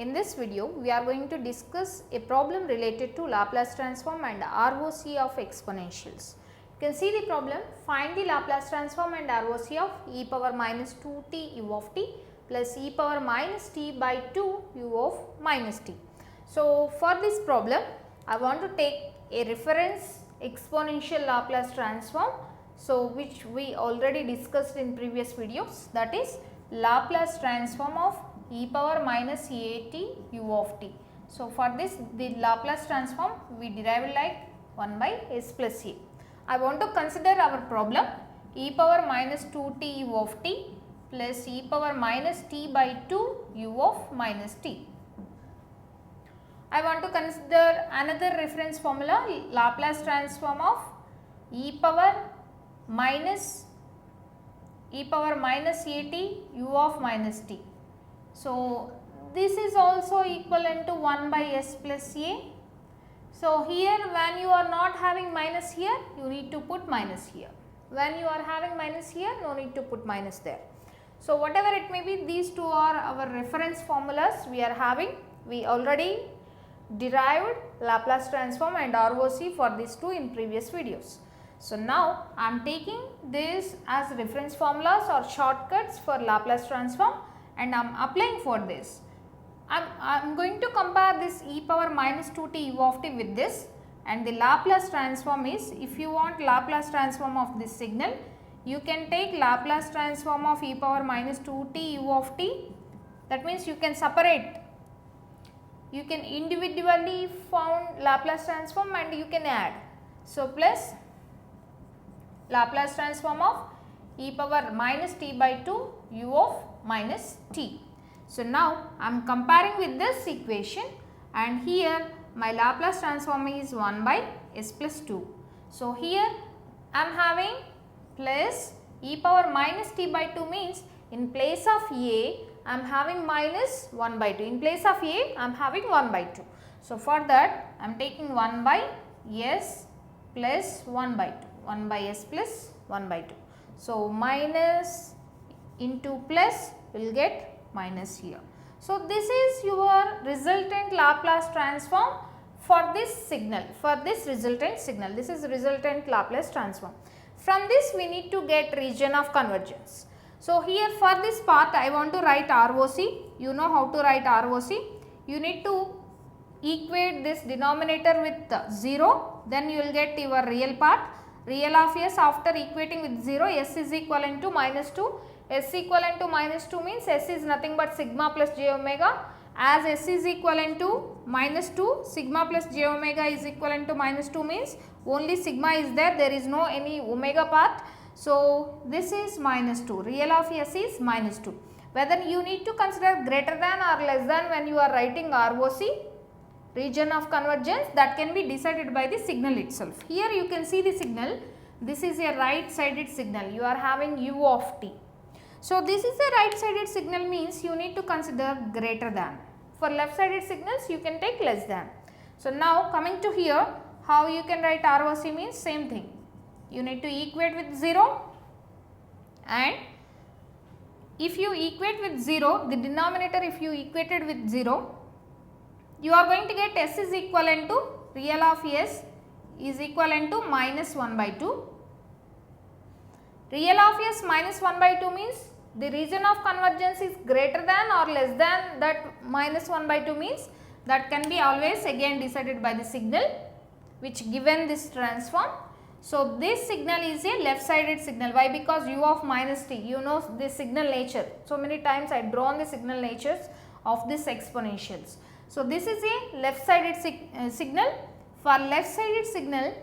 In this video, we are going to discuss a problem related to Laplace transform and ROC of exponentials. You can see the problem, find the Laplace transform and ROC of e power minus 2t u of t plus e power minus t by 2 u of minus t. So, for this problem, I want to take a reference exponential Laplace transform, so which we already discussed in previous videos, that is Laplace transform of e power minus at u of t. So, for this the Laplace transform we derived like 1 by s plus a. I want to consider our problem e power minus 2t u of t plus e power minus t by 2 u of minus t. I want to consider another reference formula, Laplace transform of e power minus at u of minus t. So, this is also equivalent to 1 by s plus a. So, here when you are not having minus here, you need to put minus here. When you are having minus here, no need to put minus there. So, whatever it may be, these two are our reference formulas we are having. We already derived Laplace transform and ROC for these two in previous videos. So, now I am taking this as reference formulas or shortcuts for Laplace transform and I am applying for this. I am going to compare this e power minus 2t u of t with this, and the Laplace transform is, if you want Laplace transform of this signal, you can take Laplace transform of e power minus 2t u of t. That means you can separate, you can individually found Laplace transform and you can add. So, plus Laplace transform of e power minus t by 2 u of minus t. So, now I am comparing with this equation, and here my Laplace transform is 1 by s plus 2. So, here I am having plus e power minus t by 2 means in place of a I am having minus 1 by 2, in place of a I am having 1 by 2. So, for that I am taking 1 by s plus 1 by 2, 1 by s plus 1 by 2. So, minus into plus will get minus here. So, this is your resultant Laplace transform for this signal, for this resultant signal. This is resultant Laplace transform. From this we need to get region of convergence. So, here for this part I want to write ROC. You know how to write ROC. You need to equate this denominator with 0, then you will get your real part. Real of s after equating with 0, s is equivalent to minus 2. S equivalent to minus 2 means s is nothing but sigma plus j omega. As s is equivalent to minus 2, sigma plus j omega is equivalent to minus 2 means only sigma is there, there is no any omega part. So, this is minus 2, real of s is minus 2. Whether you need to consider greater than or less than when you are writing ROC, region of convergence, that can be decided by the signal itself. Here you can see the signal, this is a right sided signal, you are having u of t. So, this is a right sided signal means you need to consider greater than. For left sided signals you can take less than. So, now coming to here, how you can write ROC means same thing. You need to equate with 0, and if you equate with 0, the denominator if you equated with 0, you are going to get s is equivalent to, real of s is equivalent to minus 1 by 2. Real of s minus 1 by 2 means the region of convergence is greater than or less than that minus 1 by 2 means that can be always again decided by the signal which given this transform. So, this signal is a left sided signal. Why? Because u of minus t, you know this signal nature. So, many times I drawn the signal natures of this exponentials. So, this is a left sided signal. For left sided signal,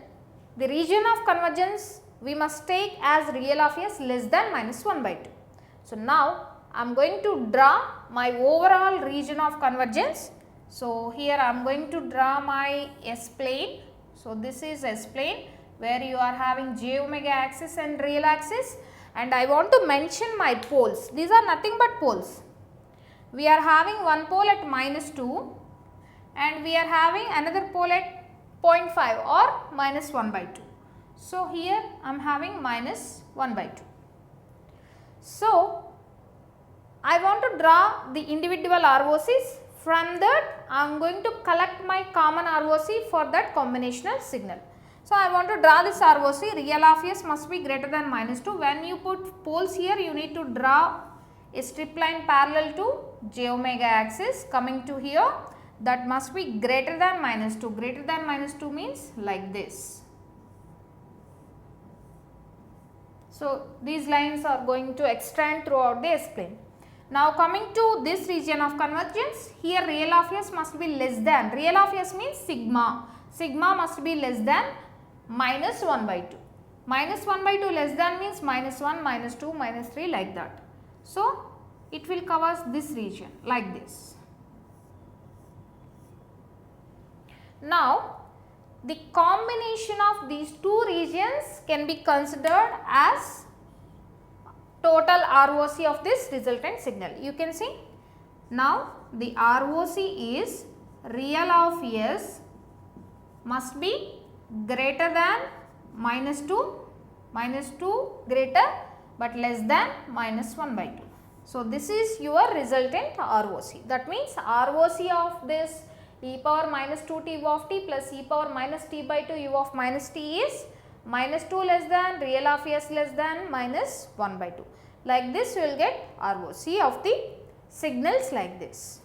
the region of convergence we must take as real of s less than minus 1 by 2. So, now I am going to draw my overall region of convergence. So, here I am going to draw my s plane. So, this is s plane where you are having j omega axis and real axis, and I want to mention my poles. These are nothing but poles. We are having one pole at minus 2 and we are having another pole at 0.5 or minus 1 by 2. So, here I am having minus 1 by 2. So, I want to draw the individual ROCs from that I am going to collect my common ROC for that combinational signal. So, I want to draw this ROC, real of S must be greater than minus 2. When you put poles here, you need to draw a strip line parallel to j omega axis coming to here, that must be greater than minus 2. Greater than minus 2 means like this. So, these lines are going to extend throughout the S plane. Now, coming to this region of convergence, here real of S must be less than, real of S means sigma, sigma must be less than minus 1 by 2. Minus 1 by 2 less than means minus 1, minus 2, minus 3 like that. So, it will cover this region like this. Now, the combination of these two regions can be considered as total ROC of this resultant signal. You can see now the ROC is real of S must be greater than minus 2 greater but less than minus 1 by 2. So, this is your resultant ROC. That means ROC of this e power minus 2 t u of t plus e power minus t by 2 u of minus t is minus 2 less than, real of S less than, minus 1 by 2. Like this you will get ROC of the signals like this.